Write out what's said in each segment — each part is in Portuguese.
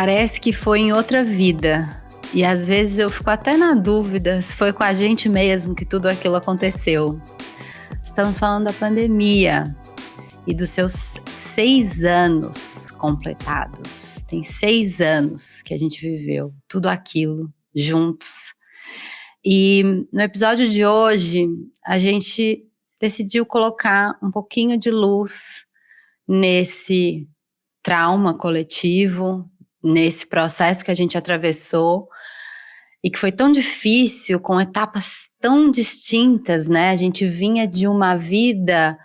Parece que foi em outra vida. E às vezes eu fico até na dúvida se foi com a gente mesmo que tudo aquilo aconteceu. Estamos falando da pandemia e dos seus 6 anos completados. Tem 6 anos que a gente viveu tudo aquilo juntos. E no episódio de hoje, a gente decidiu colocar um pouquinho de luz nesse trauma coletivo, nesse processo que a gente atravessou e que foi tão difícil, com etapas tão distintas, né? A gente vinha de uma vida,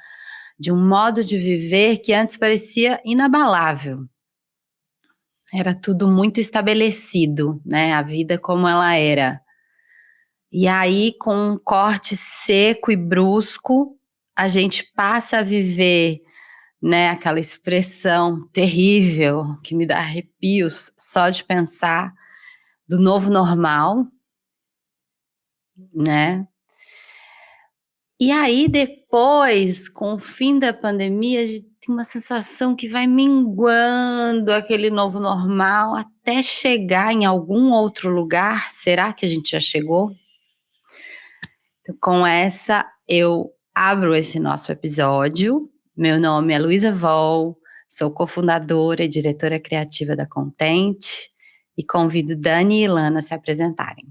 de um modo de viver que antes parecia inabalável. Era tudo muito estabelecido, né? A vida como ela era. E aí, com um corte seco e brusco, a gente passa a viver, né, aquela expressão terrível que me dá arrepios só de pensar, do novo normal, né? E aí depois, com o fim da pandemia, a gente tem uma sensação que vai minguando aquele novo normal até chegar em algum outro lugar. Será que a gente já chegou? Então, com essa, eu abro esse nosso episódio. Meu nome é Luísa Vol, sou cofundadora e diretora criativa da Content e convido Dani e Ilana a se apresentarem.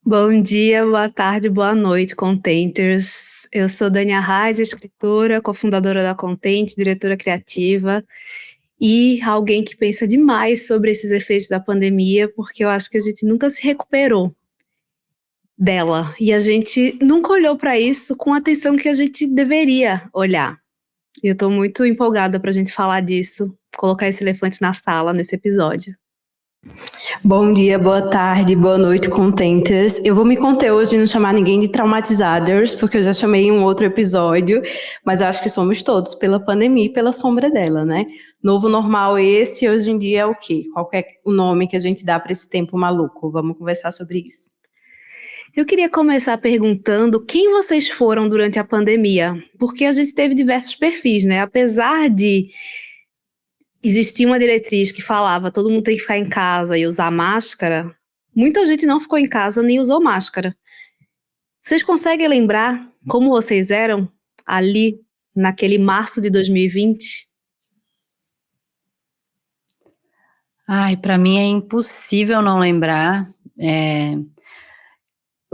Bom dia, boa tarde, boa noite, Contenters. Eu sou Dani Arraes, escritora, cofundadora da Content, diretora criativa e alguém que pensa demais sobre esses efeitos da pandemia, porque eu acho que a gente nunca se recuperou dela e a gente nunca olhou para isso com a atenção que a gente deveria olhar. E eu estou muito empolgada para a gente falar disso, colocar esse elefante na sala nesse episódio. Bom dia, boa tarde, boa noite, Contenters. Eu vou me conter hoje e não chamar ninguém de traumatizados, porque eu já chamei em um outro episódio, mas eu acho que somos todos, pela pandemia e pela sombra dela, né? Novo normal esse, hoje em dia é o quê? Qual é o nome que a gente dá para esse tempo maluco? Vamos conversar sobre isso. Eu queria começar perguntando quem vocês foram durante a pandemia, porque a gente teve diversos perfis, né? Apesar de existia uma diretriz que falava todo mundo tem que ficar em casa e usar máscara, muita gente não ficou em casa nem usou máscara. Vocês conseguem lembrar como vocês eram ali naquele março de 2020? Ai, para mim é impossível não lembrar.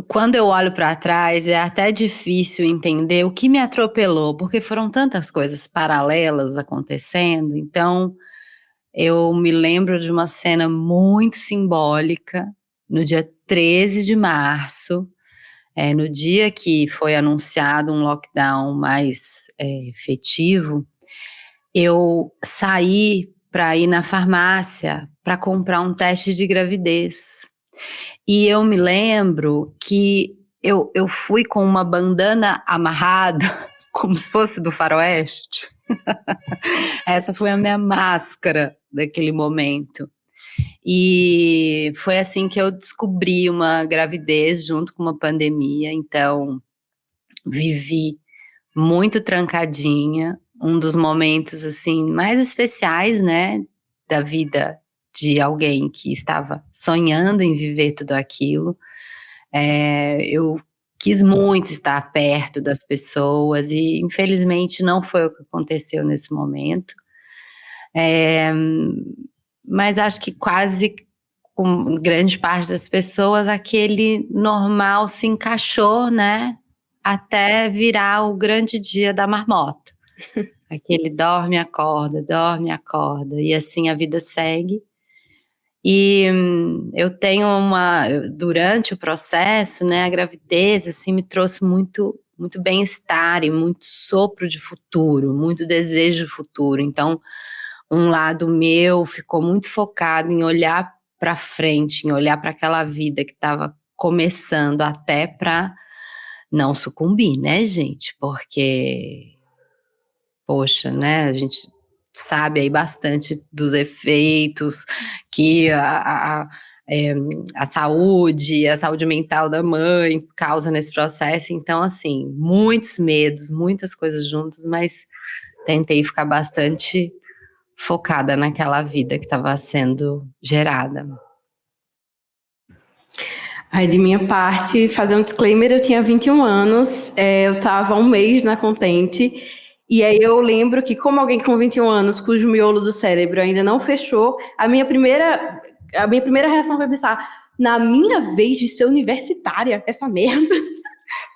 Quando eu olho para trás, é até difícil entender o que me atropelou, porque foram tantas coisas paralelas acontecendo. Então, eu me lembro de uma cena muito simbólica, no dia 13 de março, no dia que foi anunciado um lockdown mais efetivo, eu saí para ir na farmácia para comprar um teste de gravidez. E eu me lembro que eu fui com uma bandana amarrada, como se fosse do faroeste. Essa foi a minha máscara daquele momento. E foi assim que eu descobri uma gravidez junto com uma pandemia. Então, vivi muito trancadinha, um dos momentos assim mais especiais, né, da vida de alguém que estava sonhando em viver tudo aquilo. Eu quis muito estar perto das pessoas e infelizmente não foi o que aconteceu nesse momento. Mas acho que quase com grande parte das pessoas aquele normal se encaixou, né, até virar o grande dia da marmota. Aquele dorme, acorda, e assim a vida segue. E eu tenho durante o processo, né, a gravidez, assim, me trouxe muito, muito bem-estar e muito sopro de futuro, muito desejo de futuro. Então, um lado meu ficou muito focado em olhar para frente, em olhar para aquela vida que estava começando, até para não sucumbir, né, gente? Porque, poxa, né, a gente sabe aí bastante dos efeitos que a saúde mental da mãe causa nesse processo. Então, assim, muitos medos, muitas coisas juntas, mas tentei ficar bastante focada naquela vida que estava sendo gerada. Aí, de minha parte, fazer um disclaimer, eu tinha 21 anos, eu estava há um mês na Contente, e aí eu lembro que, como alguém com 21 anos, cujo miolo do cérebro ainda não fechou, a minha primeira reação foi pensar, na minha vez de ser universitária, essa merda,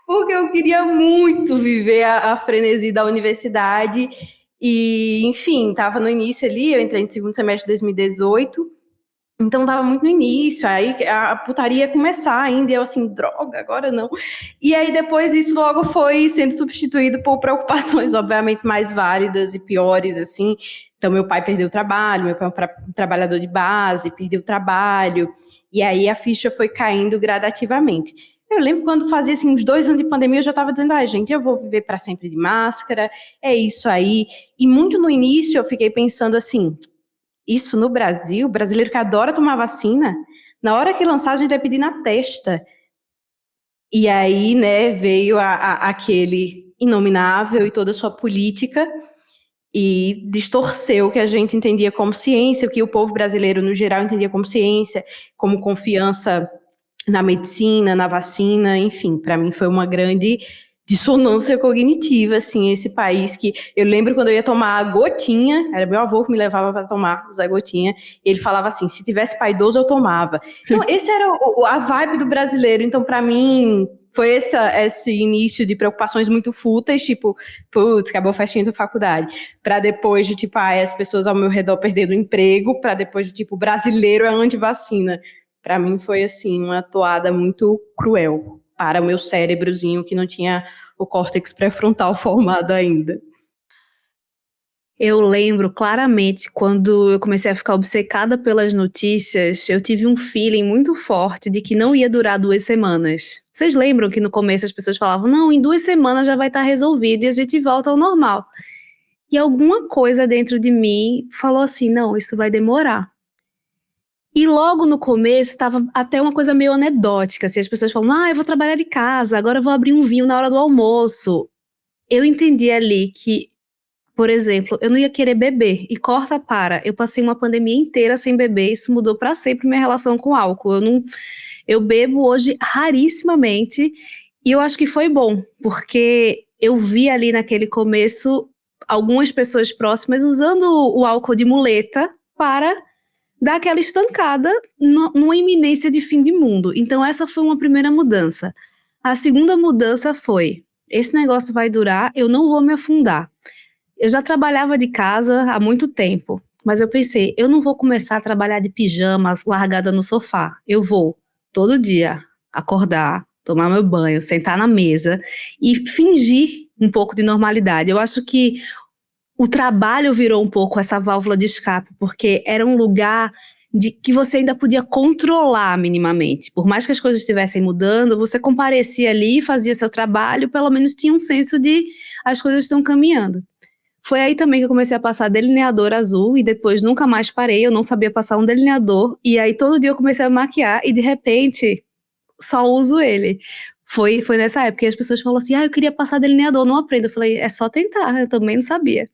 porque eu queria muito viver a frenesi da universidade, e, enfim, estava no início ali, eu entrei no segundo semestre de 2018, então tava muito no início, aí a putaria ia começar ainda, e eu assim, droga, agora não. E aí depois isso logo foi sendo substituído por preocupações, obviamente, mais válidas e piores, assim. Então meu pai perdeu o trabalho, meu pai é um trabalhador de base, perdeu o trabalho, e aí a ficha foi caindo gradativamente. Eu lembro quando fazia assim, uns 2 anos de pandemia, eu já estava dizendo, gente, eu vou viver para sempre de máscara, é isso aí. E muito no início eu fiquei pensando assim, isso no Brasil, brasileiro que adora tomar vacina, na hora que lançar a gente vai pedir na testa. E aí, né, veio aquele inominável e toda a sua política e distorceu o que a gente entendia como ciência, o que o povo brasileiro no geral entendia como ciência, como confiança na medicina, na vacina, enfim, para mim foi uma grande dissonância cognitiva, assim, esse país que... Eu lembro quando eu ia tomar a gotinha, era meu avô que me levava para tomar, usar gotinha, e ele falava assim, se tivesse pai idoso eu tomava. Então, esse era a vibe do brasileiro, então para mim... Foi esse início de preocupações muito fúteis, tipo, putz, acabou a festinha da faculdade, para depois de, tipo, as pessoas ao meu redor perdendo o emprego, para depois de, tipo, brasileiro é anti-vacina. Para mim foi, assim, uma toada muito cruel para o meu cérebrozinho que não tinha o córtex pré-frontal formado ainda. Eu lembro claramente quando eu comecei a ficar obcecada pelas notícias, eu tive um feeling muito forte de que não ia durar 2 semanas. Vocês lembram que no começo as pessoas falavam, não, em 2 semanas já vai estar resolvido e a gente volta ao normal. E alguma coisa dentro de mim falou assim, não, isso vai demorar. E logo no começo estava até uma coisa meio anedótica, assim, as pessoas falam, eu vou trabalhar de casa, agora eu vou abrir um vinho na hora do almoço. Eu entendi ali que, por exemplo, eu não ia querer beber, e eu passei uma pandemia inteira sem beber, isso mudou para sempre minha relação com álcool, eu bebo hoje rarissimamente, e eu acho que foi bom, porque eu vi ali naquele começo algumas pessoas próximas usando o álcool de muleta para dar aquela estancada numa iminência de fim de mundo. Então essa foi uma primeira mudança. A segunda mudança foi, esse negócio vai durar, eu não vou me afundar. Eu já trabalhava de casa há muito tempo, mas eu pensei, eu não vou começar a trabalhar de pijamas, largada no sofá. Eu vou, todo dia, acordar, tomar meu banho, sentar na mesa e fingir um pouco de normalidade. Eu acho que o trabalho virou um pouco essa válvula de escape, porque era um lugar de que você ainda podia controlar minimamente. Por mais que as coisas estivessem mudando, você comparecia ali, fazia seu trabalho, pelo menos tinha um senso de as coisas estão caminhando. Foi aí também que eu comecei a passar delineador azul e depois nunca mais parei, eu não sabia passar um delineador e aí todo dia eu comecei a maquiar e de repente só uso ele. Foi nessa época que as pessoas falam assim, eu queria passar delineador, não aprendo. Eu falei, é só tentar, eu também não sabia.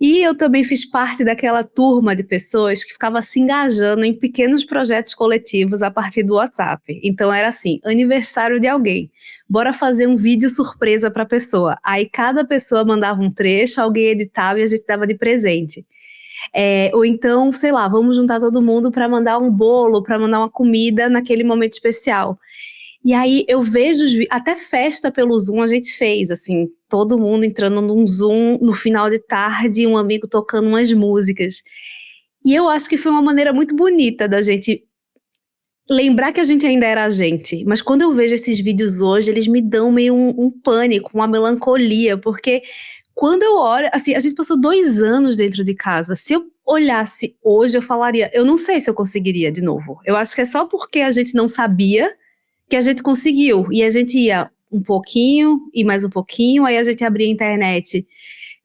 E eu também fiz parte daquela turma de pessoas que ficava se engajando em pequenos projetos coletivos a partir do WhatsApp. Então era assim, aniversário de alguém, bora fazer um vídeo surpresa para a pessoa. Aí cada pessoa mandava um trecho, alguém editava e a gente dava de presente. Ou então, sei lá, vamos juntar todo mundo para mandar um bolo, para mandar uma comida naquele momento especial. E aí eu vejo, até festa pelo Zoom a gente fez, assim, todo mundo entrando num Zoom no final de tarde, um amigo tocando umas músicas. E eu acho que foi uma maneira muito bonita da gente lembrar que a gente ainda era a gente. Mas quando eu vejo esses vídeos hoje, eles me dão meio um pânico, uma melancolia, porque quando eu olho, assim, a gente passou 2 anos dentro de casa. Se eu olhasse hoje, eu falaria, eu não sei se eu conseguiria de novo. Eu acho que é só porque a gente não sabia que a gente conseguiu, e a gente ia um pouquinho, e mais um pouquinho, aí a gente abria a internet,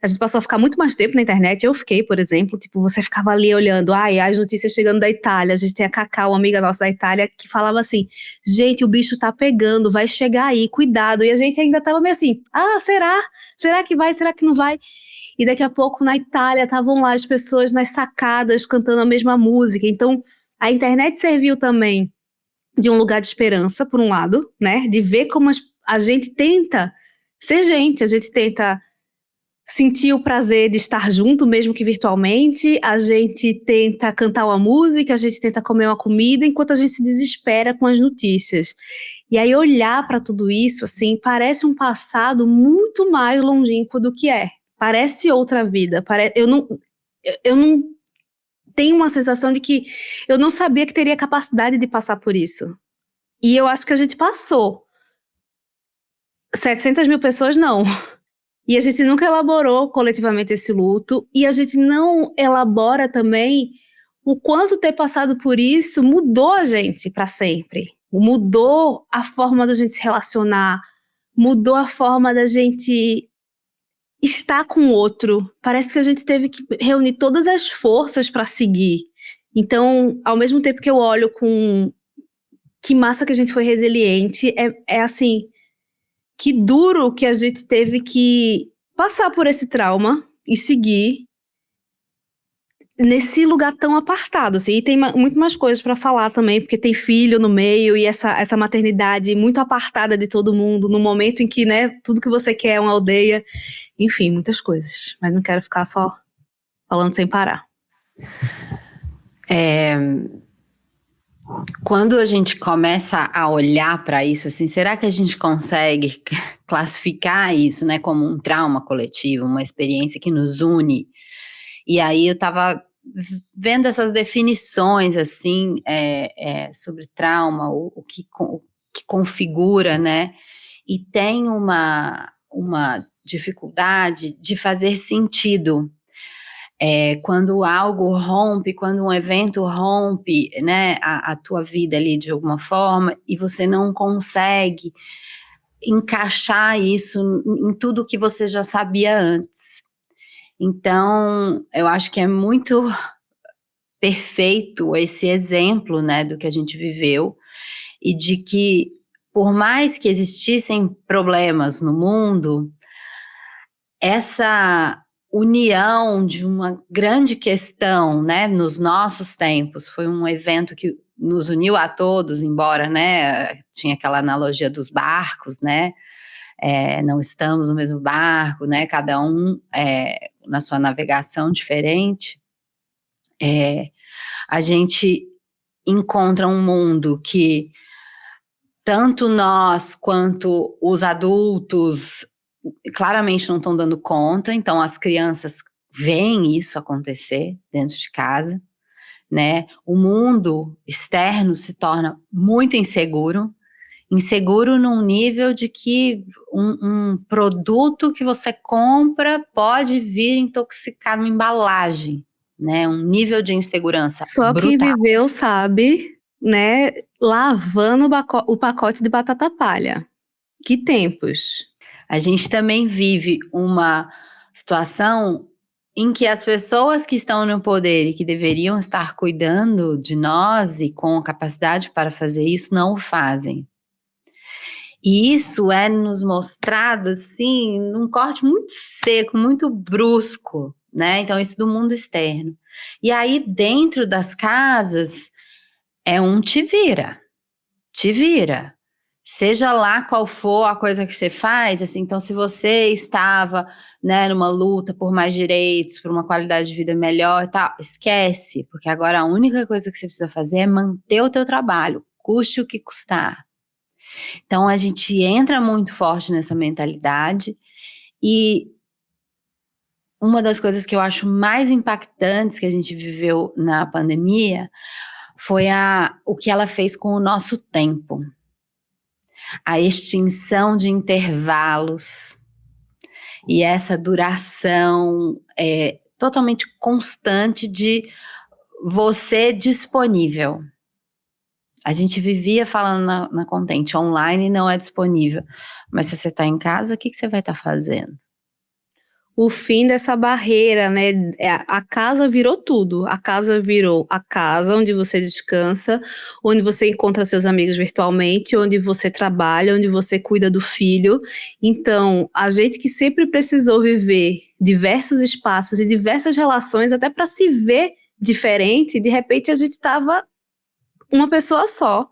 a gente passou a ficar muito mais tempo na internet, eu fiquei, por exemplo, tipo, você ficava ali olhando, as notícias chegando da Itália, a gente tem a Cacau, uma amiga nossa da Itália, que falava assim, gente, o bicho tá pegando, vai chegar aí, cuidado, e a gente ainda tava meio assim, será? Será que vai, será que não vai? e daqui a pouco na Itália estavam lá as pessoas nas sacadas cantando a mesma música. Então, a internet serviu também de um lugar de esperança, por um lado, né? De ver como a gente tenta ser gente, a gente tenta sentir o prazer de estar junto, mesmo que virtualmente, a gente tenta cantar uma música, a gente tenta comer uma comida, enquanto a gente se desespera com as notícias. E aí olhar para tudo isso, assim, parece um passado muito mais longínquo do que é. Parece outra vida. Eu não tenho uma sensação de que eu não sabia que teria capacidade de passar por isso. E eu acho que a gente passou. 700 mil pessoas, não. E a gente nunca elaborou coletivamente esse luto, e a gente não elabora também o quanto ter passado por isso mudou a gente para sempre. Mudou a forma da gente se relacionar, mudou a forma da gente estar com o outro. Parece que a gente teve que reunir todas as forças para seguir. Então, ao mesmo tempo que eu olho com que massa que a gente foi resiliente, é assim, que duro que a gente teve que passar por esse trauma e seguir nesse lugar tão apartado, assim. E tem muito mais coisas para falar também, porque tem filho no meio e essa maternidade muito apartada de todo mundo, no momento em que, né, tudo que você quer é uma aldeia. Enfim, muitas coisas. Mas não quero ficar só falando sem parar. Quando a gente começa a olhar para isso, assim, será que a gente consegue classificar isso, né, como um trauma coletivo, uma experiência que nos une? E aí eu estava vendo essas definições, assim, sobre trauma, o que configura, né? E tem uma dificuldade de fazer sentido. Quando algo rompe, quando um evento rompe, né, a tua vida ali de alguma forma, e você não consegue encaixar isso em tudo que você já sabia antes. Então, eu acho que é muito perfeito esse exemplo, né, do que a gente viveu, e de que, por mais que existissem problemas no mundo, essa união de uma grande questão, né, nos nossos tempos, foi um evento que nos uniu a todos, embora, né, tinha aquela analogia dos barcos, né, não estamos no mesmo barco, né, cada um na sua navegação diferente, a gente encontra um mundo que tanto nós quanto os adultos claramente não estão dando conta, então as crianças veem isso acontecer dentro de casa, né? O mundo externo se torna muito inseguro num nível de que um produto que você compra pode vir intoxicado na embalagem, né? Um nível de insegurança Só brutal. quem viveu sabe, né, lavando o pacote de batata palha. Que tempos! A gente também vive uma situação em que as pessoas que estão no poder e que deveriam estar cuidando de nós e com capacidade para fazer isso, não o fazem. E isso é nos mostrado, assim, num corte muito seco, muito brusco, né? Então, isso do mundo externo. E aí, dentro das casas, é um te vira. Seja lá qual for a coisa que você faz, assim, então se você estava, né, numa luta por mais direitos, por uma qualidade de vida melhor e tal, esquece, porque agora a única coisa que você precisa fazer é manter o teu trabalho, custe o que custar. Então a gente entra muito forte nessa mentalidade, e uma das coisas que eu acho mais impactantes que a gente viveu na pandemia foi o que ela fez com o nosso tempo. A extinção de intervalos e essa duração totalmente constante de você disponível. A gente vivia falando na Contente, online não é disponível, mas se você está em casa, o que você vai estar fazendo? o fim dessa barreira, né? A casa virou tudo. A casa virou a casa onde você descansa, onde você encontra seus amigos virtualmente, onde você trabalha, onde você cuida do filho. Então, a gente que sempre precisou viver diversos espaços e diversas relações, até para se ver diferente, de repente a gente estava uma pessoa só,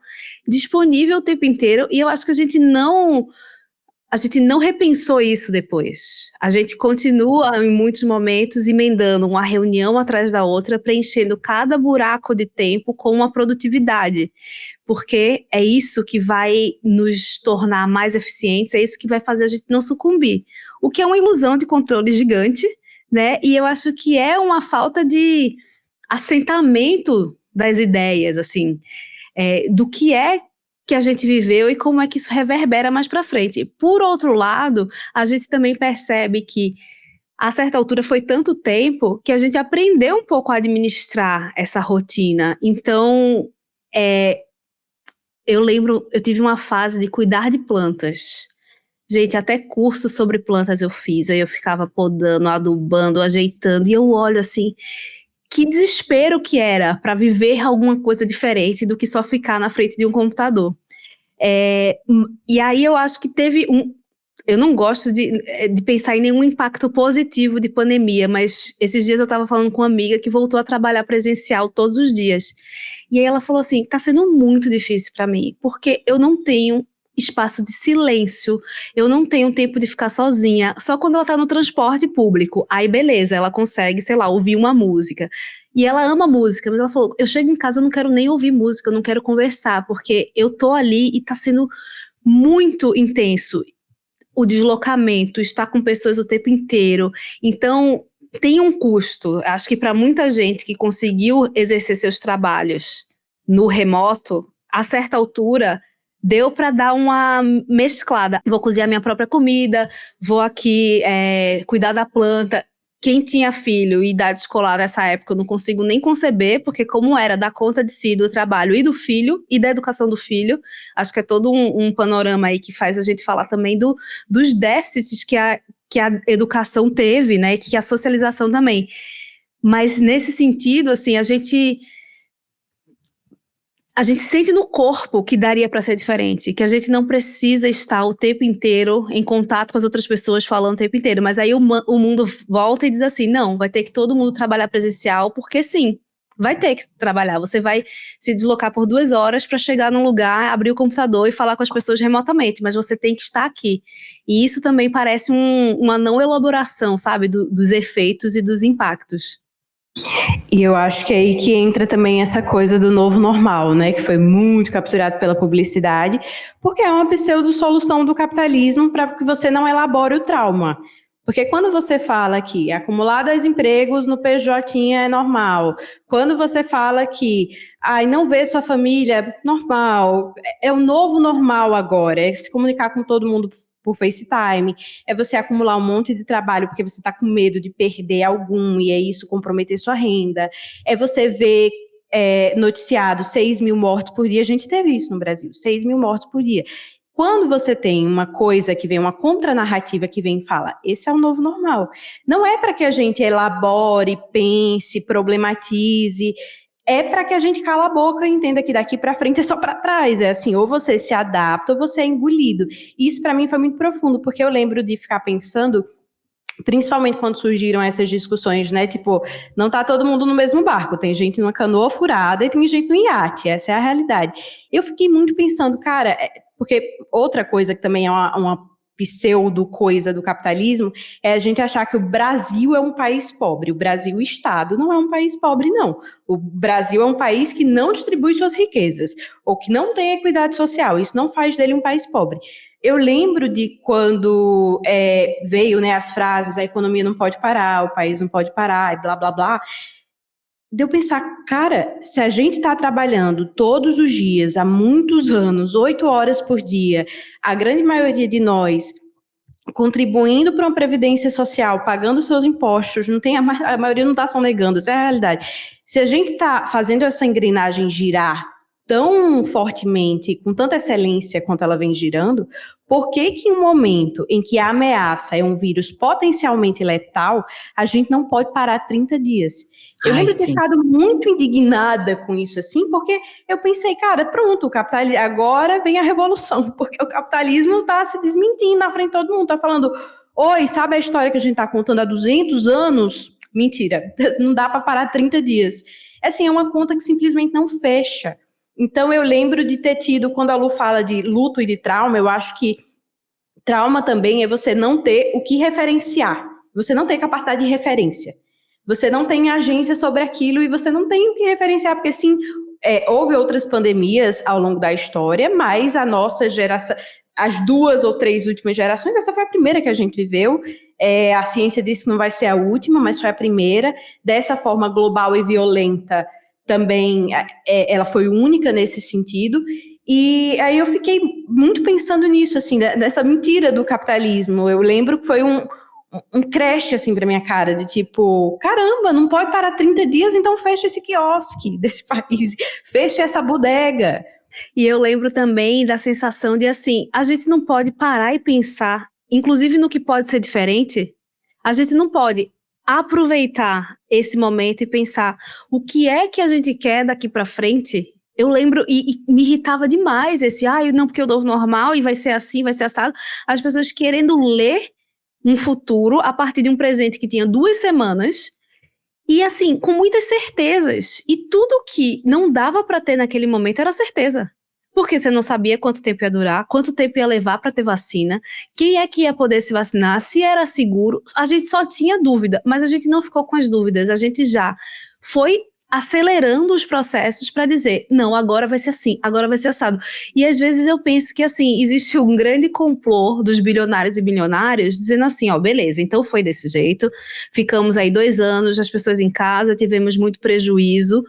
disponível o tempo inteiro, e eu acho que a gente não repensou isso depois. A gente continua, em muitos momentos, emendando uma reunião atrás da outra, preenchendo cada buraco de tempo com uma produtividade. Porque é isso que vai nos tornar mais eficientes, é isso que vai fazer a gente não sucumbir. O que é uma ilusão de controle gigante, né? E eu acho que é uma falta de assentamento das ideias, assim, do que é que a gente viveu e como é que isso reverbera mais para frente. Por outro lado, a gente também percebe que a certa altura foi tanto tempo que a gente aprendeu um pouco a administrar essa rotina. Então, eu lembro, eu tive uma fase de cuidar de plantas. Gente, até curso sobre plantas eu fiz, aí eu ficava podando, adubando, ajeitando, e eu olho assim, que desespero que era para viver alguma coisa diferente do que só ficar na frente de um computador. E aí eu acho que eu não gosto de pensar em nenhum impacto positivo de pandemia, mas esses dias eu estava falando com uma amiga que voltou a trabalhar presencial todos os dias. E aí ela falou assim, tá sendo muito difícil para mim, porque eu não tenho espaço de silêncio, eu não tenho tempo de ficar sozinha, só quando ela tá no transporte público, aí beleza, ela consegue, sei lá, ouvir uma música. E ela ama música, mas ela falou, eu chego em casa, eu não quero nem ouvir música, eu não quero conversar, porque eu tô ali e tá sendo muito intenso. O deslocamento, estar com pessoas o tempo inteiro. Então, tem um custo. Acho que para muita gente que conseguiu exercer seus trabalhos no remoto, a certa altura, deu para dar uma mesclada. Vou cozinhar minha própria comida, vou aqui cuidar da planta. Quem tinha filho e idade escolar nessa época, eu não consigo nem conceber, porque como era dar conta de si, do trabalho e do filho, e da educação do filho, acho que é todo um panorama aí que faz a gente falar também dos déficits que a educação teve, né, que a socialização também. Mas nesse sentido, assim, a gente sente no corpo que daria para ser diferente, que a gente não precisa estar o tempo inteiro em contato com as outras pessoas falando o tempo inteiro, mas aí o mundo volta e diz assim, não, vai ter que todo mundo trabalhar presencial, porque sim, vai ter que trabalhar, você vai se deslocar por 2 horas para chegar num lugar, abrir o computador e falar com as pessoas remotamente, mas você tem que estar aqui. E isso também parece uma não elaboração, sabe, dos efeitos e dos impactos. E eu acho que é aí que entra também essa coisa do novo normal, né? Que foi muito capturado pela publicidade, porque é uma pseudo-solução do capitalismo para que você não elabore o trauma. Porque quando você fala que acumular 2 empregos no PJ é normal, quando você fala que não ver sua família, normal, é o novo normal agora, é se comunicar com todo mundo por FaceTime, é você acumular um monte de trabalho porque você está com medo de perder algum e é isso comprometer sua renda, é você ver noticiado 6 mil mortes por dia, a gente teve isso no Brasil, 6 mil mortes por dia. Quando você tem uma coisa que vem, uma contranarrativa que vem e fala, esse é o novo normal. Não é para que a gente elabore, pense, problematize, é para que a gente cala a boca e entenda que daqui para frente é só para trás. É assim, ou você se adapta ou você é engolido. Isso para mim foi muito profundo, porque eu lembro de ficar pensando, principalmente quando surgiram essas discussões, né, tipo, não tá todo mundo no mesmo barco, tem gente numa canoa furada e tem gente no iate, essa é a realidade. Eu fiquei muito pensando, cara, porque outra coisa que também é uma pseudo-coisa do capitalismo é a gente achar que o Brasil é um país pobre. O Brasil, o Estado, não é um país pobre, não. O Brasil é um país que não distribui suas riquezas, ou que não tem equidade social. Isso não faz dele um país pobre. Eu lembro de quando veio, né, as frases, a economia não pode parar, o país não pode parar, e blá, blá, blá. De eu pensar, cara, se a gente está trabalhando todos os dias, há muitos anos, 8 horas por dia, a grande maioria de nós contribuindo para uma previdência social, pagando seus impostos, não tem a maioria não está sonegando, essa é a realidade. Se a gente está fazendo essa engrenagem girar tão fortemente, com tanta excelência quanto ela vem girando, por que que em um momento em que a ameaça é um vírus potencialmente letal, a gente não pode parar 30 dias? Eu Ai, lembro de ter sim. ficado muito indignada com isso, assim, porque eu pensei, cara, pronto, o capitalismo, agora vem a revolução, porque o capitalismo está se desmentindo na frente de todo mundo, está falando, oi, sabe a história que a gente está contando há 200 anos? Mentira, não dá para parar 30 dias. Assim, é uma conta que simplesmente não fecha. Então, eu lembro de ter tido, quando a Lu fala de luto e de trauma, eu acho que trauma também é você não ter o que referenciar. Você não tem capacidade de referência. Você não tem agência sobre aquilo e você não tem o que referenciar, porque sim, houve outras pandemias ao longo da história, mas a nossa geração, as 2 ou 3 últimas gerações, essa foi a primeira que a gente viveu. A ciência disse que não vai ser a última, mas foi a primeira. Dessa forma global e violenta, também ela foi única nesse sentido. E aí eu fiquei muito pensando nisso, assim, nessa mentira do capitalismo. Eu lembro que foi um crash, assim, pra minha cara, de tipo, caramba, não pode parar 30 dias, então fecha esse quiosque desse país, fecha essa bodega. E eu lembro também da sensação de, assim, a gente não pode parar e pensar, inclusive no que pode ser diferente. A gente não pode aproveitar esse momento e pensar o que é que a gente quer daqui pra frente. Eu lembro, e me irritava demais esse, não, porque o novo normal e vai ser assim, vai ser assado. As pessoas querendo ler um futuro a partir de um presente que tinha 2 semanas e, assim, com muitas certezas. E tudo que não dava pra ter naquele momento era certeza. Porque você não sabia quanto tempo ia durar, quanto tempo ia levar para ter vacina, quem é que ia poder se vacinar, se era seguro. A gente só tinha dúvida, mas a gente não ficou com as dúvidas. A gente já foi acelerando os processos para dizer, não, agora vai ser assim, agora vai ser assado. E às vezes eu penso que, assim, existe um grande complô dos bilionários e bilionários dizendo assim, beleza, então foi desse jeito, ficamos aí 2 anos, as pessoas em casa, tivemos muito prejuízo.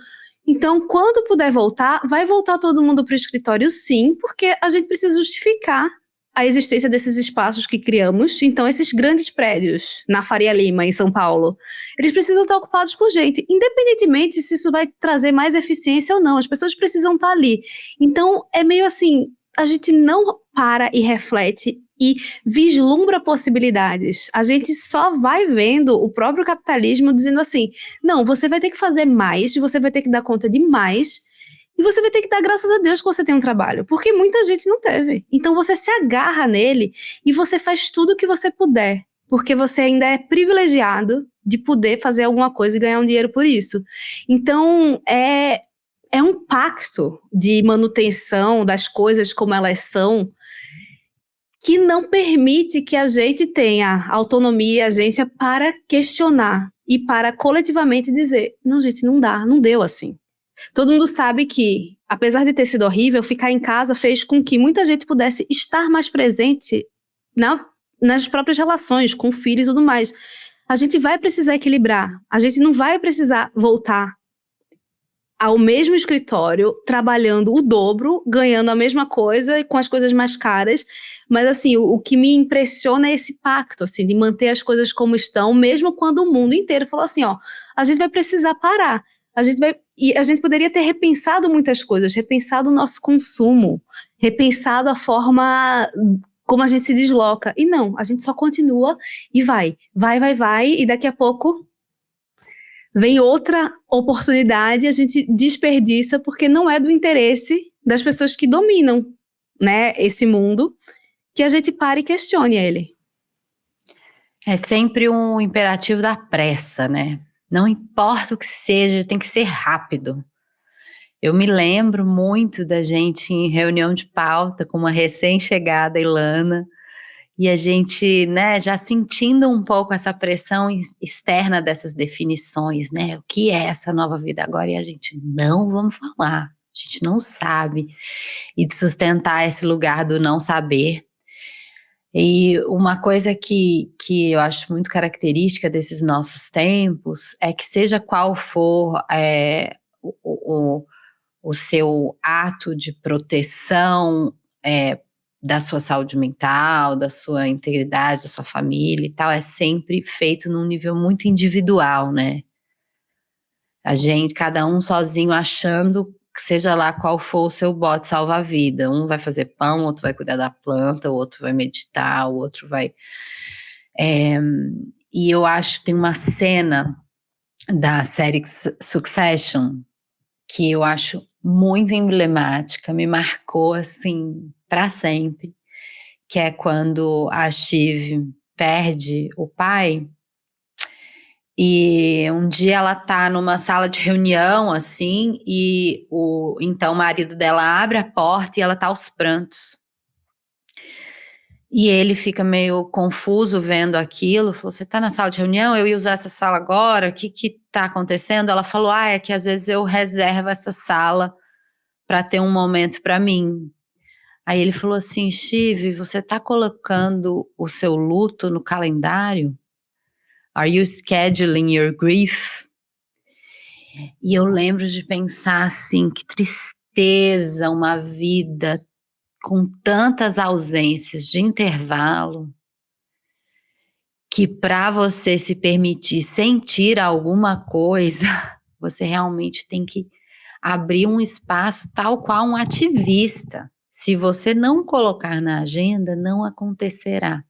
Então, quando puder voltar, vai voltar todo mundo para o escritório, sim, porque a gente precisa justificar a existência desses espaços que criamos. Então, esses grandes prédios na Faria Lima, em São Paulo, eles precisam estar ocupados por gente, independentemente se isso vai trazer mais eficiência ou não, as pessoas precisam estar ali. Então, é meio assim, a gente não para e reflete e vislumbra possibilidades. A gente só vai vendo o próprio capitalismo dizendo assim, não, você vai ter que fazer mais, você vai ter que dar conta de mais, e você vai ter que dar graças a Deus que você tem um trabalho, porque muita gente não teve. Então você se agarra nele e você faz tudo o que você puder, porque você ainda é privilegiado de poder fazer alguma coisa e ganhar um dinheiro por isso. Então, é um pacto de manutenção das coisas como elas são, que não permite que a gente tenha autonomia e agência para questionar e para coletivamente dizer, não, gente, não dá, não deu assim. Todo mundo sabe que, apesar de ter sido horrível, ficar em casa fez com que muita gente pudesse estar mais presente nas próprias relações, com filhos e tudo mais. A gente vai precisar equilibrar, a gente não vai precisar voltar ao mesmo escritório, trabalhando o dobro, ganhando a mesma coisa e com as coisas mais caras, mas assim, o que me impressiona é esse pacto, assim, de manter as coisas como estão, mesmo quando o mundo inteiro falou assim, a gente vai precisar parar, e a gente poderia ter repensado muitas coisas, repensado o nosso consumo, repensado a forma como a gente se desloca, e não, a gente só continua e vai, e daqui a pouco vem outra oportunidade e a gente desperdiça porque não é do interesse das pessoas que dominam, né, esse mundo, que a gente pare e questione ele. É sempre um imperativo da pressa, né? Não importa o que seja, tem que ser rápido. Eu me lembro muito da gente em reunião de pauta com uma recém-chegada Ilana, e a gente, né, já sentindo um pouco essa pressão externa dessas definições, né? O que é essa nova vida agora? E a gente, não vamos falar, a gente não sabe. E de sustentar esse lugar do não saber. E uma coisa que eu acho muito característica desses nossos tempos é que seja qual for o seu ato de proteção da sua saúde mental, da sua integridade, da sua família e tal, é sempre feito num nível muito individual, né? A gente, cada um sozinho achando seja lá qual for o seu bote salva-vida. Um vai fazer pão, outro vai cuidar da planta, o outro vai meditar, o outro vai... e eu acho que tem uma cena da série Succession que eu acho muito emblemática, me marcou assim para sempre, que é quando a Shiv perde o pai. E um dia ela tá numa sala de reunião, assim, e então o marido dela abre a porta e ela tá aos prantos. E ele fica meio confuso vendo aquilo, falou, você tá na sala de reunião? Eu ia usar essa sala agora? O que tá acontecendo? Ela falou, é que às vezes eu reservo essa sala para ter um momento para mim. Aí ele falou assim, Shiv, você tá colocando o seu luto no calendário? Are you scheduling your grief? E eu lembro de pensar assim, que tristeza uma vida com tantas ausências de intervalo, que para você se permitir sentir alguma coisa, você realmente tem que abrir um espaço tal qual um ativista. Se você não colocar na agenda, não acontecerá.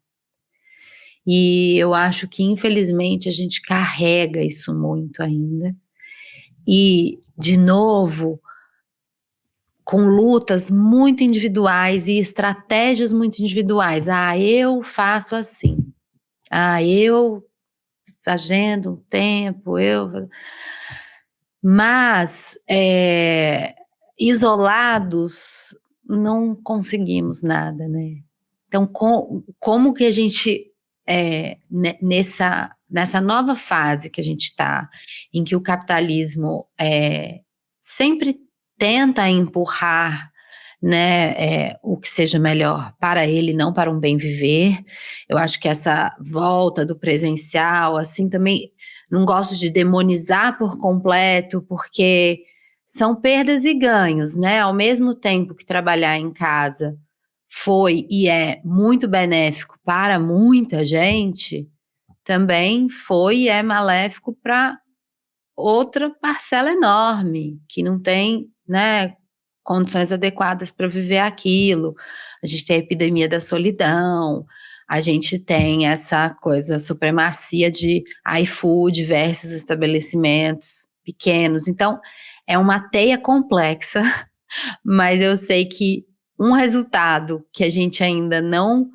E eu acho que, infelizmente, a gente carrega isso muito ainda. E, de novo, com lutas muito individuais e estratégias muito individuais. Eu faço assim. Eu fazendo um tempo, Mas, isolados, não conseguimos nada, né? Então, como que a gente... nessa nova fase que a gente está, em que o capitalismo sempre tenta empurrar, né, o que seja melhor para ele, não para um bem viver. Eu acho que essa volta do presencial, assim, também não gosto de demonizar por completo, porque são perdas e ganhos, né? Ao mesmo tempo que trabalhar em casa foi e é muito benéfico para muita gente, também foi e é maléfico para outra parcela enorme, que não tem, né, condições adequadas para viver aquilo. A gente tem a epidemia da solidão, a gente tem essa coisa, supremacia de iFood versus estabelecimentos pequenos. Então, é uma teia complexa, mas eu sei que um resultado que a gente ainda não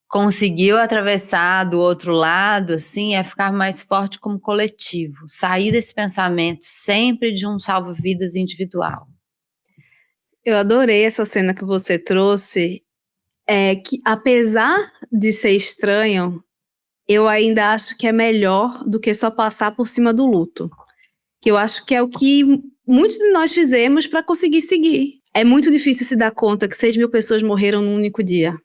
conseguiu atravessar do outro lado, assim, é ficar mais forte como coletivo, sair desse pensamento sempre de um salva-vidas individual. Eu adorei essa cena que você trouxe, que apesar de ser estranho, eu ainda acho que é melhor do que só passar por cima do luto. Que eu acho que é o que muitos de nós fizemos para conseguir seguir. É muito difícil se dar conta que 6.000 pessoas morreram num único dia.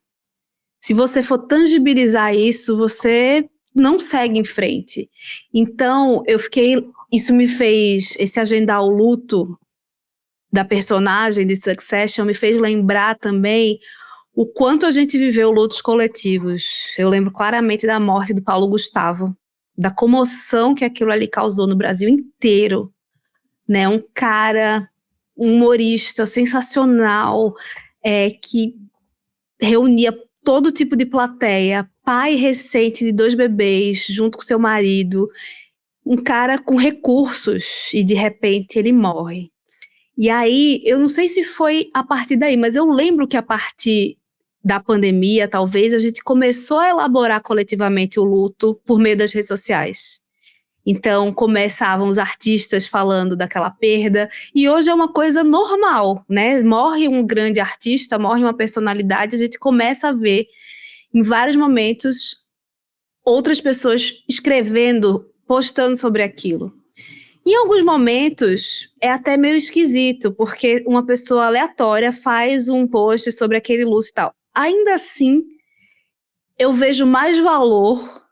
Se você for tangibilizar isso, você não segue em frente. Então, isso me fez, esse agendar o luto da personagem de Succession, me fez lembrar também o quanto a gente viveu lutos coletivos. Eu lembro claramente da morte do Paulo Gustavo, da comoção que aquilo ali causou no Brasil inteiro, né? Um cara, um humorista sensacional, que reunia todo tipo de plateia, pai recente de 2 bebês, junto com seu marido, um cara com recursos, e de repente ele morre. E aí, eu não sei se foi a partir daí, mas eu lembro que a partir da pandemia, talvez, a gente começou a elaborar coletivamente o luto por meio das redes sociais. Então, começavam os artistas falando daquela perda, e hoje é uma coisa normal, né? Morre um grande artista, morre uma personalidade, a gente começa a ver, em vários momentos, outras pessoas escrevendo, postando sobre aquilo. Em alguns momentos, é até meio esquisito, porque uma pessoa aleatória faz um post sobre aquele luto e tal. Ainda assim, eu vejo mais valor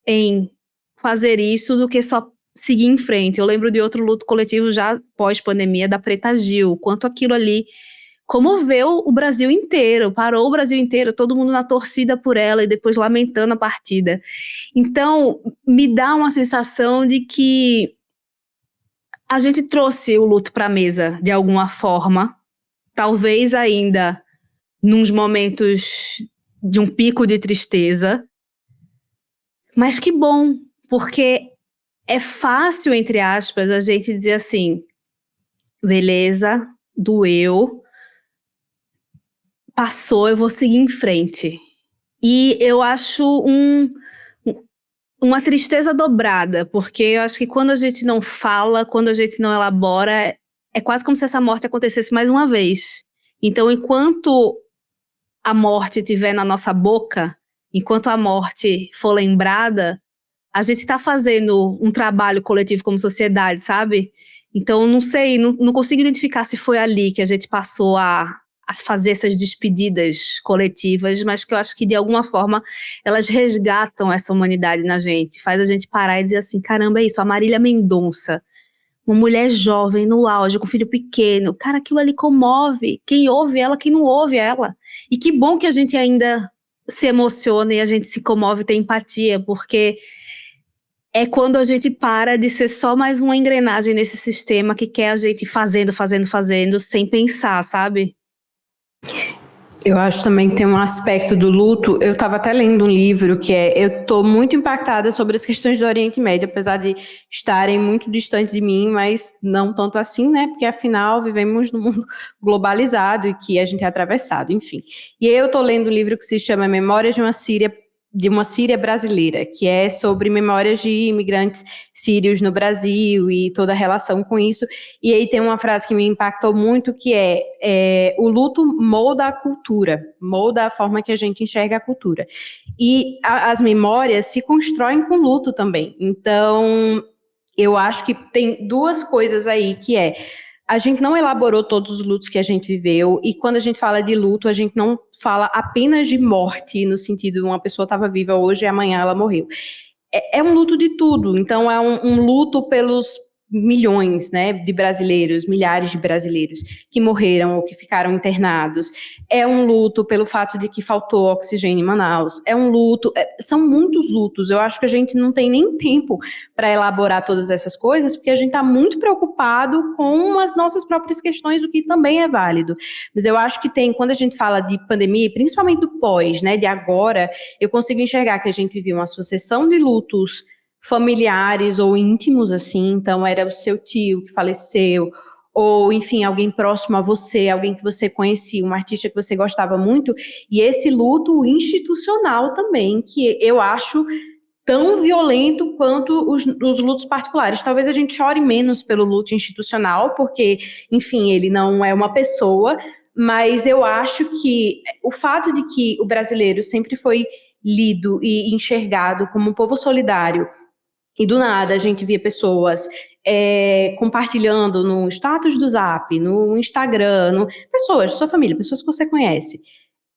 em fazer isso do que só seguir em frente. Eu lembro de outro luto coletivo já pós-pandemia da Preta Gil, quanto aquilo ali comoveu o Brasil inteiro, parou o Brasil inteiro, todo mundo na torcida por ela e depois lamentando a partida. Então, me dá uma sensação de que a gente trouxe o luto para a mesa de alguma forma, talvez ainda nos momentos de um pico de tristeza, mas que bom, porque é fácil, entre aspas, a gente dizer assim, beleza, doeu, passou, eu vou seguir em frente. E eu acho uma tristeza dobrada, porque eu acho que quando a gente não fala, quando a gente não elabora, é quase como se essa morte acontecesse mais uma vez. Então, enquanto a morte estiver na nossa boca, enquanto a morte for lembrada, a gente está fazendo um trabalho coletivo como sociedade, sabe? Então, não sei, não consigo identificar se foi ali que a gente passou a fazer essas despedidas coletivas, mas que eu acho que, de alguma forma, elas resgatam essa humanidade na gente, faz a gente parar e dizer assim, caramba, é isso, a Marília Mendonça, uma mulher jovem, no auge, com filho pequeno, cara, aquilo ali comove, quem ouve ela, quem não ouve ela, e que bom que a gente ainda se emociona e a gente se comove, tem empatia, porque é quando a gente para de ser só mais uma engrenagem nesse sistema que quer a gente fazendo, sem pensar, sabe? Eu acho também que tem um aspecto do luto. Eu estava até lendo um livro eu estou muito impactada sobre as questões do Oriente Médio, apesar de estarem muito distantes de mim, mas não tanto assim, né? Porque afinal vivemos num mundo globalizado e que a gente é atravessado, enfim. E aí eu estou lendo um livro que se chama Memórias de uma Síria brasileira, que é sobre memórias de imigrantes sírios no Brasil e toda a relação com isso. E aí tem uma frase que me impactou muito, que o luto molda a cultura, molda a forma que a gente enxerga a cultura. E as memórias se constroem com luto também. Então, eu acho que tem duas coisas aí, a gente não elaborou todos os lutos que a gente viveu, e quando a gente fala de luto, a gente não fala apenas de morte, no sentido de uma pessoa estava viva hoje e amanhã ela morreu. É um luto de tudo, então é um luto pelos milhões, né, de brasileiros, milhares de brasileiros que morreram ou que ficaram internados. É um luto pelo fato de que faltou oxigênio em Manaus. É um luto, são muitos lutos. Eu acho que a gente não tem nem tempo para elaborar todas essas coisas, porque a gente está muito preocupado com as nossas próprias questões, o que também é válido. Mas eu acho que quando a gente fala de pandemia, principalmente do pós, né, de agora, eu consigo enxergar que a gente viveu uma sucessão de lutos familiares ou íntimos, assim, então era o seu tio que faleceu, ou, enfim, alguém próximo a você, alguém que você conhecia, um artista que você gostava muito, e esse luto institucional também, que eu acho tão violento quanto os lutos particulares. Talvez a gente chore menos pelo luto institucional, porque, enfim, ele não é uma pessoa, mas eu acho que o fato de que o brasileiro sempre foi lido e enxergado como um povo solidário, e do nada a gente via pessoas compartilhando no status do Zap, no Instagram, pessoas, sua família, pessoas que você conhece,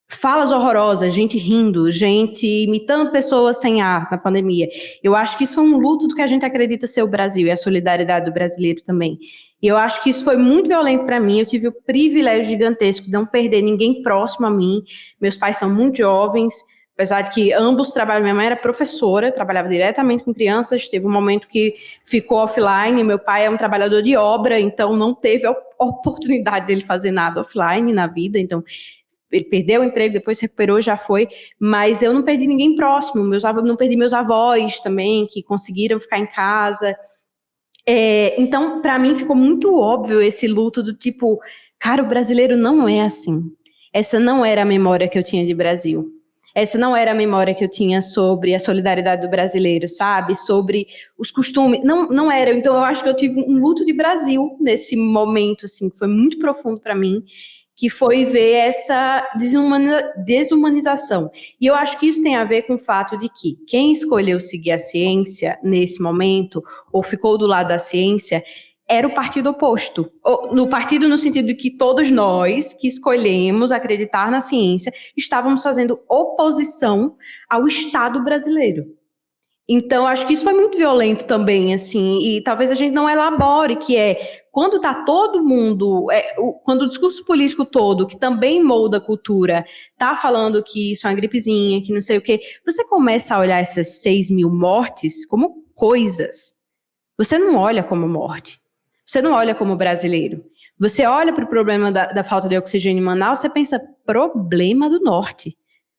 falas horrorosas, gente rindo, gente imitando pessoas sem ar na pandemia. Eu acho que isso é um luto do que a gente acredita ser o Brasil e a solidariedade do brasileiro também. E eu acho que isso foi muito violento para mim. Eu tive o privilégio gigantesco de não perder ninguém próximo a mim. Meus pais são muito jovens, apesar de que ambos trabalham. Minha mãe era professora, trabalhava diretamente com crianças, teve um momento que ficou offline. Meu pai é um trabalhador de obra, então não teve a oportunidade dele fazer nada offline na vida, então ele perdeu o emprego, depois se recuperou, já foi, mas eu não perdi ninguém próximo, não perdi meus avós também, que conseguiram ficar em casa. Então, para mim, ficou muito óbvio esse luto do tipo, cara, o brasileiro não é assim. Essa não era a memória que eu tinha de Brasil. Essa não era a memória que eu tinha sobre a solidariedade do brasileiro, sabe? Sobre os costumes. Não era. Então, eu acho que eu tive um luto de Brasil nesse momento, assim, que foi muito profundo para mim, que foi ver essa desumanização. E eu acho que isso tem a ver com o fato de que quem escolheu seguir a ciência nesse momento, ou ficou do lado da ciência, era o partido oposto. No partido no sentido de que todos nós que escolhemos acreditar na ciência estávamos fazendo oposição ao Estado brasileiro. Então, acho que isso foi muito violento também, assim, e talvez a gente não elabore, quando tá todo mundo, quando o discurso político todo, que também molda a cultura, tá falando que isso é uma gripezinha, que não sei o quê, você começa a olhar essas 6 mil mortes como coisas. Você não olha como morte. você não olha como brasileiro. Você olha para o problema da falta de oxigênio em Manaus, você pensa, problema do norte.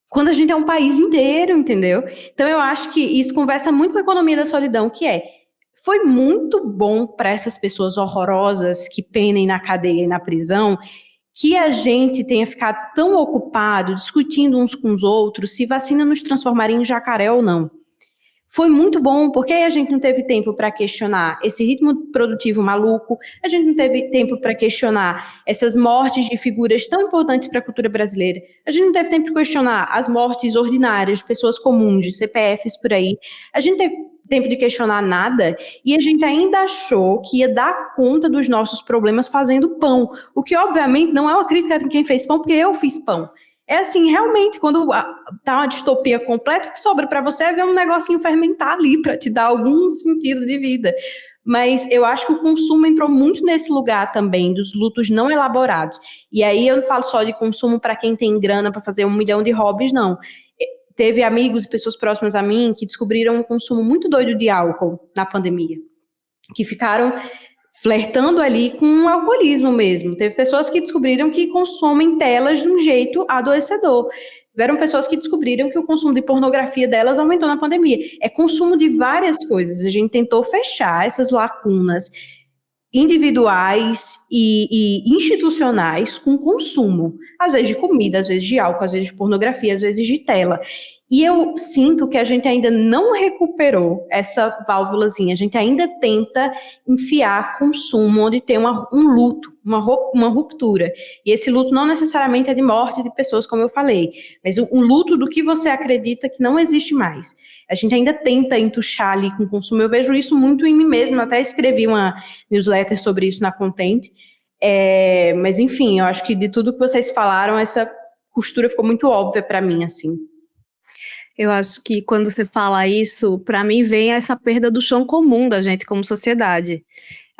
Quando a gente é um país inteiro, entendeu? Então eu acho que isso conversa muito com a economia da solidão, foi muito bom para essas pessoas horrorosas que penem na cadeia e na prisão, que a gente tenha ficado tão ocupado discutindo uns com os outros se vacina nos transformaria em jacaré ou não. Foi muito bom, porque aí a gente não teve tempo para questionar esse ritmo produtivo maluco, a gente não teve tempo para questionar essas mortes de figuras tão importantes para a cultura brasileira, a gente não teve tempo para questionar as mortes ordinárias de pessoas comuns, de CPFs por aí, a gente não teve tempo de questionar nada, e a gente ainda achou que ia dar conta dos nossos problemas fazendo pão, o que obviamente não é uma crítica a quem fez pão, porque eu fiz pão. É assim, realmente, quando tá uma distopia completa, o que sobra para você é ver um negocinho fermentar ali, para te dar algum sentido de vida. Mas eu acho que o consumo entrou muito nesse lugar também, dos lutos não elaborados. E aí eu não falo só de consumo para quem tem grana para fazer 1 milhão de hobbies, não. Teve amigos e pessoas próximas a mim que descobriram um consumo muito doido de álcool na pandemia, que ficaram flertando ali com o alcoolismo mesmo. Teve pessoas que descobriram que consomem telas de um jeito adoecedor. Tiveram pessoas que descobriram que o consumo de pornografia delas aumentou na pandemia. É consumo de várias coisas. A gente tentou fechar essas lacunas individuais e institucionais com consumo. Às vezes de comida, às vezes de álcool, às vezes de pornografia, às vezes de tela. E eu sinto que a gente ainda não recuperou essa válvulazinha. A gente ainda tenta enfiar consumo onde tem um luto, uma ruptura. E esse luto não necessariamente é de morte de pessoas, como eu falei, mas um luto do que você acredita que não existe mais. A gente ainda tenta entuchar ali com o consumo. Eu vejo isso muito em mim mesma. Até escrevi uma newsletter sobre isso na Content. Mas, enfim, eu acho que de tudo que vocês falaram, essa costura ficou muito óbvia para mim, assim. Eu acho que quando você fala isso, para mim vem essa perda do chão comum da gente como sociedade.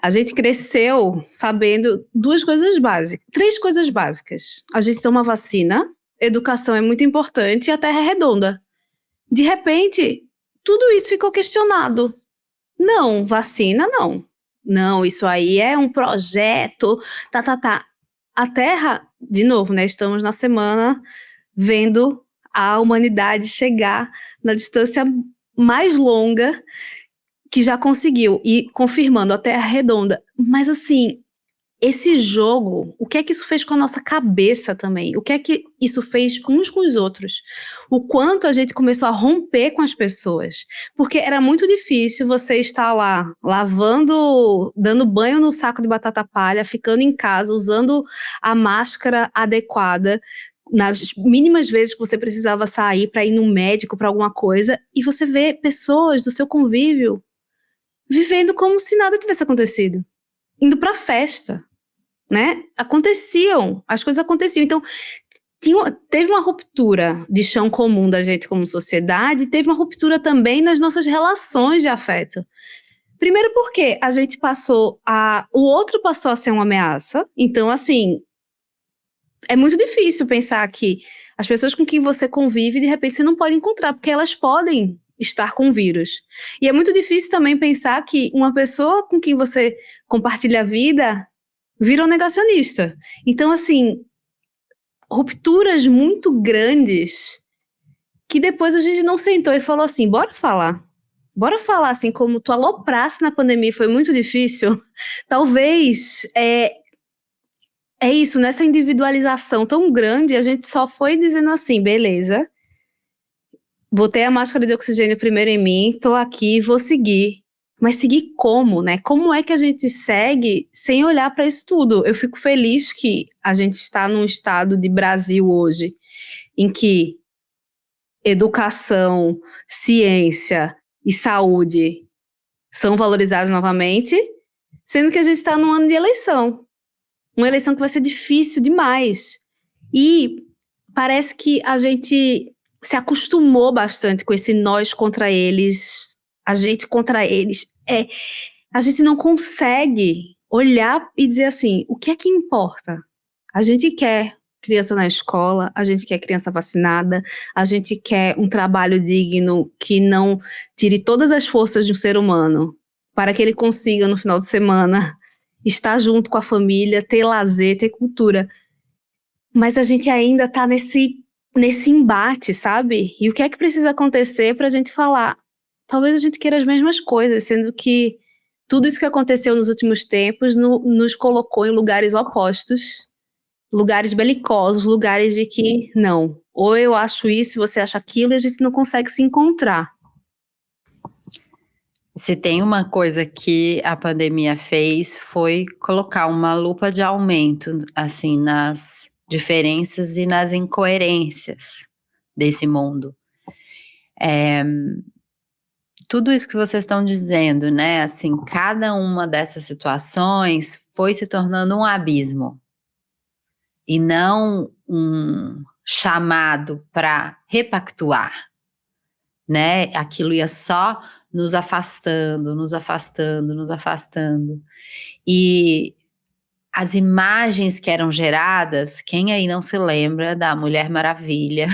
A gente cresceu sabendo 2 coisas básicas, 3 coisas básicas. A gente toma vacina, educação é muito importante e a Terra é redonda. De repente, tudo isso ficou questionado. Não, vacina não. Não, isso aí é um projeto, tá. A Terra, de novo, né, estamos na semana vendo a humanidade chegar na distância mais longa que já conseguiu, e confirmando a Terra redonda. Mas assim, esse jogo, o que é que isso fez com a nossa cabeça também? O que é que isso fez uns com os outros? O quanto a gente começou a romper com as pessoas. Porque era muito difícil você estar lá, lavando, dando banho no saco de batata palha, ficando em casa, usando a máscara adequada, nas mínimas vezes que você precisava sair para ir no médico, para alguma coisa, e você vê pessoas do seu convívio vivendo como se nada tivesse acontecido. Indo para festa, né? As coisas aconteciam. Então, teve uma ruptura de chão comum da gente como sociedade, teve uma ruptura também nas nossas relações de afeto. Primeiro porque a gente o outro passou a ser uma ameaça. Então, assim, é muito difícil pensar que as pessoas com quem você convive, de repente, você não pode encontrar, porque elas podem estar com vírus. E é muito difícil também pensar que uma pessoa com quem você compartilha a vida vira um negacionista. Então, assim, rupturas muito grandes que depois a gente não sentou e falou assim, bora falar, assim, como tu aloprasse na pandemia, foi muito difícil. Talvez é isso, nessa individualização tão grande, a gente só foi dizendo assim, beleza, botei a máscara de oxigênio primeiro em mim, tô aqui, vou seguir. Mas seguir como, né? Como é que a gente segue sem olhar para isso tudo? Eu fico feliz que a gente está num estado de Brasil hoje, em que educação, ciência e saúde são valorizados novamente, sendo que a gente está num ano de eleição. Uma eleição que vai ser difícil demais. E parece que a gente se acostumou bastante com esse nós contra eles, a gente contra eles. A gente não consegue olhar e dizer assim, o que é que importa? A gente quer criança na escola, a gente quer criança vacinada, a gente quer um trabalho digno que não tire todas as forças de um ser humano para que ele consiga, no final de semana, estar junto com a família, ter lazer, ter cultura. Mas a gente ainda está nesse embate, sabe? E o que é que precisa acontecer para a gente falar? Talvez a gente queira as mesmas coisas, sendo que tudo isso que aconteceu nos últimos tempos nos colocou em lugares opostos, lugares belicosos, lugares de que, não, ou eu acho isso, você acha aquilo, e a gente não consegue se encontrar. Se tem uma coisa que a pandemia fez, foi colocar uma lupa de aumento, assim, nas diferenças e nas incoerências desse mundo. Tudo isso que vocês estão dizendo, né, assim, cada uma dessas situações foi se tornando um abismo, e não um chamado para repactuar, né, aquilo ia só nos afastando, nos afastando, nos afastando, e as imagens que eram geradas, quem aí não se lembra da Mulher Maravilha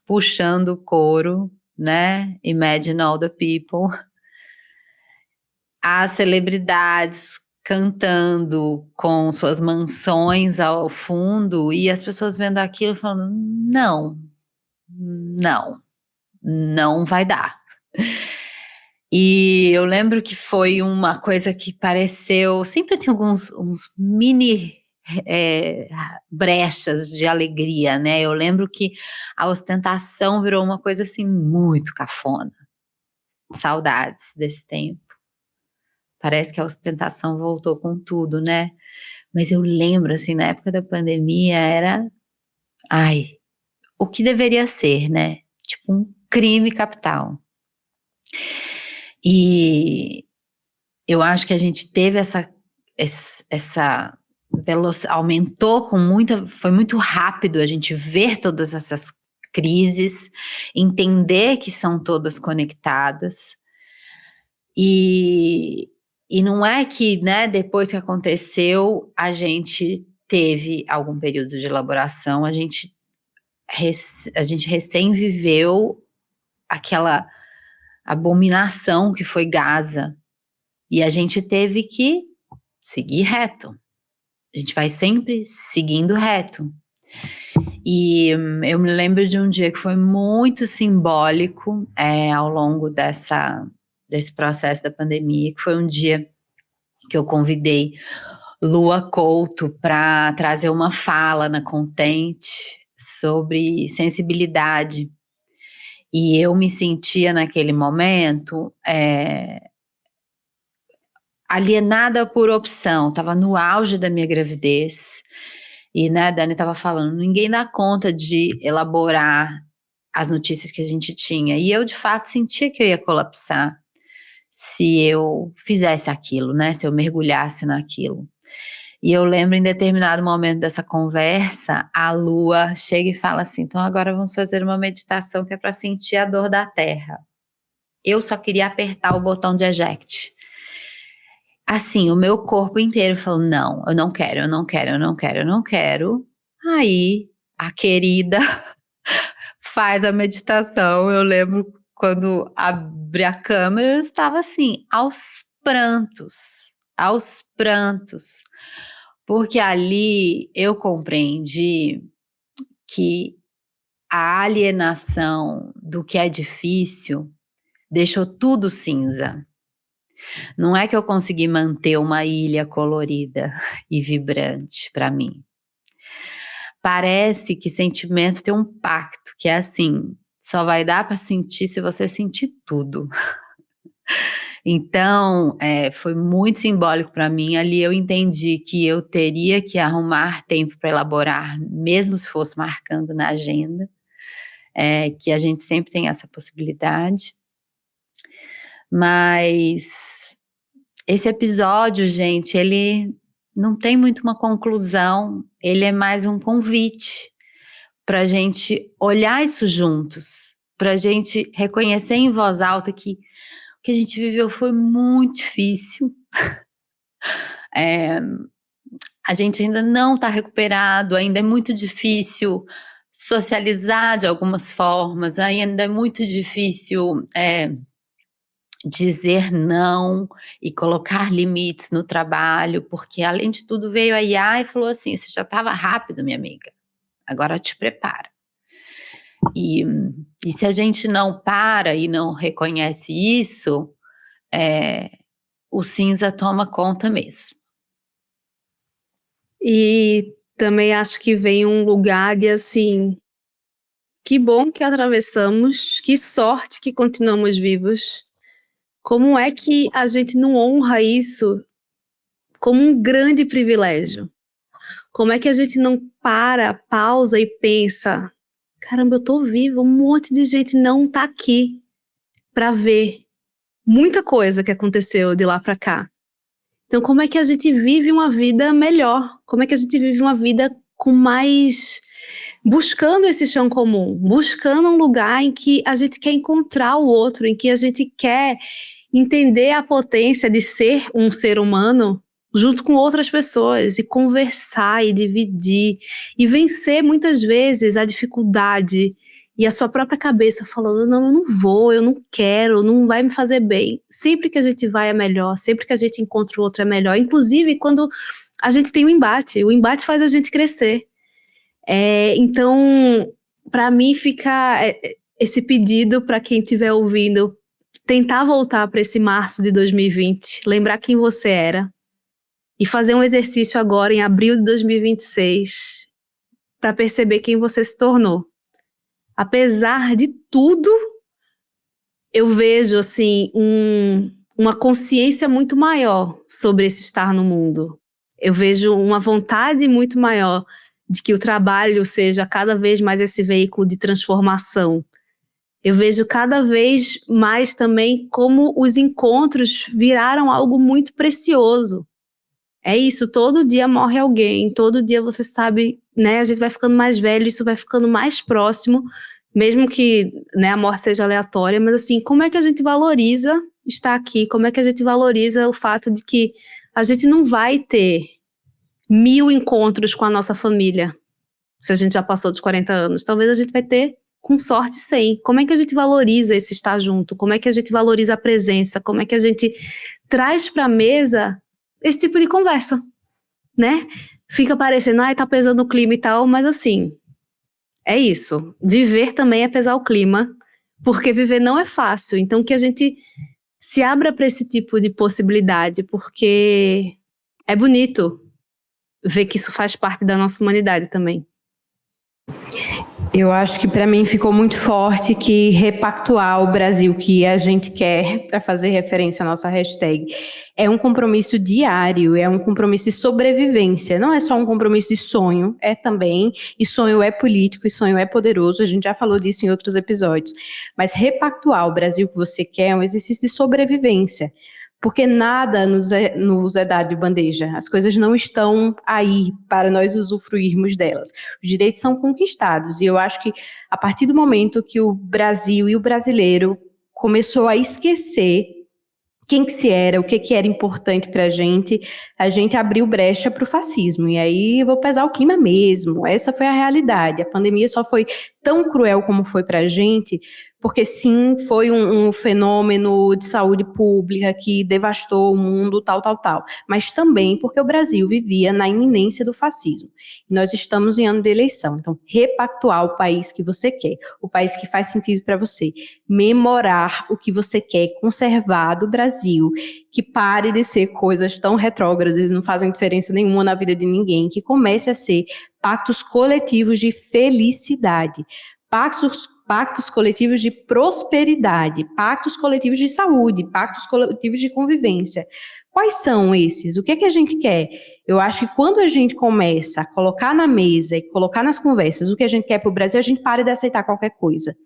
puxando o couro, né? Imagine all the people. As celebridades cantando com suas mansões ao fundo e as pessoas vendo aquilo falando, não, não, não vai dar. E eu lembro que foi uma coisa que pareceu, sempre tem uns mini brechas de alegria, né? Eu lembro que a ostentação virou uma coisa assim muito cafona. Saudades desse tempo. Parece que a ostentação voltou com tudo, né? Mas eu lembro, assim, na época da pandemia era, o que deveria ser, né? Tipo um crime capital. E eu acho que a gente teve essa velocidade, aumentou foi muito rápido a gente ver todas essas crises, entender que são todas conectadas, e não é que, né, depois que aconteceu, a gente teve algum período de elaboração, a gente recém viveu aquela abominação que foi Gaza, e a gente teve que seguir reto. A gente vai sempre seguindo reto. E eu me lembro de um dia que foi muito simbólico ao longo desse processo da pandemia, que foi um dia que eu convidei Lua Couto para trazer uma fala na Contente sobre sensibilidade. E eu me sentia naquele momento alienada por opção, estava no auge da minha gravidez, e, né, a Dani estava falando, ninguém dá conta de elaborar as notícias que a gente tinha, e eu de fato sentia que eu ia colapsar se eu fizesse aquilo, né, se eu mergulhasse naquilo. E eu lembro em determinado momento dessa conversa, a Lua chega e fala assim, então agora vamos fazer uma meditação que é para sentir a dor da terra. Eu só queria apertar o botão de eject. Assim, o meu corpo inteiro falou, não, eu não quero, eu não quero, eu não quero, eu não quero. Aí, a querida faz a meditação. Eu lembro quando abri a câmera, eu estava assim, aos prantos. Porque ali eu compreendi que a alienação do que é difícil deixou tudo cinza. Não é que eu consegui manter uma ilha colorida e vibrante para mim. Parece que sentimento tem um pacto, que é assim, só vai dar para sentir se você sentir tudo. Então, foi muito simbólico para mim. Ali eu entendi que eu teria que arrumar tempo para elaborar, mesmo se fosse marcando na agenda, que a gente sempre tem essa possibilidade. Mas esse episódio, gente, ele não tem muito uma conclusão, ele é mais um convite para a gente olhar isso juntos, para a gente reconhecer em voz alta que o que a gente viveu foi muito difícil. A gente ainda não está recuperado, ainda é muito difícil socializar de algumas formas, ainda é muito difícil dizer não e colocar limites no trabalho, porque além de tudo veio a IA e falou assim: você já estava rápido, minha amiga, agora te prepara. E se a gente não para e não reconhece isso, o cinza toma conta mesmo. E também acho que vem um lugar de assim, que bom que atravessamos, que sorte que continuamos vivos. Como é que a gente não honra isso como um grande privilégio? Como é que a gente não pausa e pensa, caramba, eu tô viva, um monte de gente não tá aqui para ver muita coisa que aconteceu de lá para cá. Então, como é que a gente vive uma vida melhor? Como é que a gente vive uma vida com mais... buscando esse chão comum, buscando um lugar em que a gente quer encontrar o outro, em que a gente quer entender a potência de ser um ser humano junto com outras pessoas e conversar e dividir e vencer muitas vezes a dificuldade e a sua própria cabeça falando, não, eu não vou, eu não quero, não vai me fazer bem. Sempre que a gente vai é melhor, sempre que a gente encontra o outro é melhor, inclusive quando a gente tem o embate faz a gente crescer. Então, para mim fica esse pedido para quem estiver ouvindo, tentar voltar para esse março de 2020, lembrar quem você era e fazer um exercício agora em abril de 2026 para perceber quem você se tornou. Apesar de tudo, eu vejo assim uma consciência muito maior sobre esse estar no mundo. Eu vejo uma vontade muito maior de que o trabalho seja cada vez mais esse veículo de transformação. Eu vejo cada vez mais também como os encontros viraram algo muito precioso. É isso, todo dia morre alguém, todo dia você sabe, né, a gente vai ficando mais velho, isso vai ficando mais próximo, mesmo que, né, a morte seja aleatória, mas assim, como é que a gente valoriza estar aqui? Como é que a gente valoriza o fato de que a gente não vai ter 1000 encontros com a nossa família, se a gente já passou dos 40 anos? Talvez a gente vai ter, com sorte, 100. Como é que a gente valoriza esse estar junto? Como é que a gente valoriza a presença? Como é que a gente traz para a mesa esse tipo de conversa, né? Fica parecendo, tá pesando o clima e tal, mas assim, é isso. Viver também é pesar o clima, porque viver não é fácil. Então que a gente se abra para esse tipo de possibilidade, porque é bonito ver que isso faz parte da nossa humanidade também. Eu acho que para mim ficou muito forte que repactuar o Brasil que a gente quer, para fazer referência à nossa hashtag, é um compromisso diário, é um compromisso de sobrevivência, não é só um compromisso de sonho, é também, e sonho é político, e sonho é poderoso, a gente já falou disso em outros episódios, mas repactuar o Brasil que você quer é um exercício de sobrevivência, porque nada nos é dado de bandeja. As coisas não estão aí para nós usufruirmos delas. Os direitos são conquistados. E eu acho que a partir do momento que o Brasil e o brasileiro começou a esquecer quem que se era, o que era importante para a gente abriu brecha para o fascismo. E aí eu vou pesar o clima mesmo. Essa foi a realidade. A pandemia só foi tão cruel como foi para a gente, porque sim, foi um fenômeno de saúde pública que devastou o mundo, tal. Mas também porque o Brasil vivia na iminência do fascismo. E nós estamos em ano de eleição. Então, repactuar o país que você quer, o país que faz sentido para você, memorar o que você quer, conservar do Brasil, que pare de ser coisas tão retrógradas e não fazem diferença nenhuma na vida de ninguém, que comece a ser pactos coletivos de felicidade, pactos coletivos de prosperidade, pactos coletivos de saúde, pactos coletivos de convivência. Quais são esses? O que é que a gente quer? Eu acho que quando a gente começa a colocar na mesa e colocar nas conversas o que a gente quer para o Brasil, a gente para de aceitar qualquer coisa.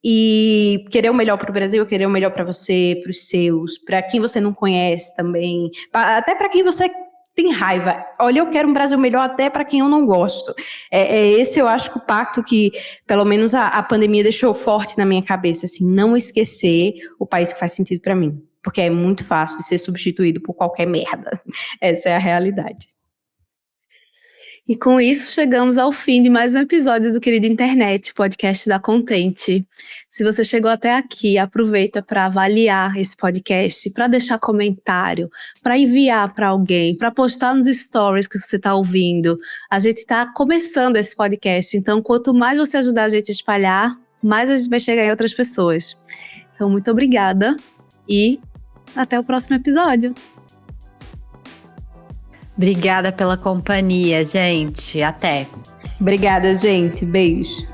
E querer o melhor para o Brasil, querer o melhor para você, para os seus, para quem você não conhece também, até para quem você tem raiva. Olha, eu quero um Brasil melhor até para quem eu não gosto. Esse eu acho que o pacto que, pelo menos a pandemia deixou forte na minha cabeça, assim, não esquecer o país que faz sentido para mim, porque é muito fácil de ser substituído por qualquer merda. Essa é a realidade. E com isso, chegamos ao fim de mais um episódio do Querida Internet, podcast da Contente. Se você chegou até aqui, aproveita para avaliar esse podcast, para deixar comentário, para enviar para alguém, para postar nos stories que você está ouvindo. A gente está começando esse podcast, então quanto mais você ajudar a gente a espalhar, mais a gente vai chegar em outras pessoas. Então, muito obrigada e até o próximo episódio. Obrigada pela companhia, gente. Até. Obrigada, gente. Beijo.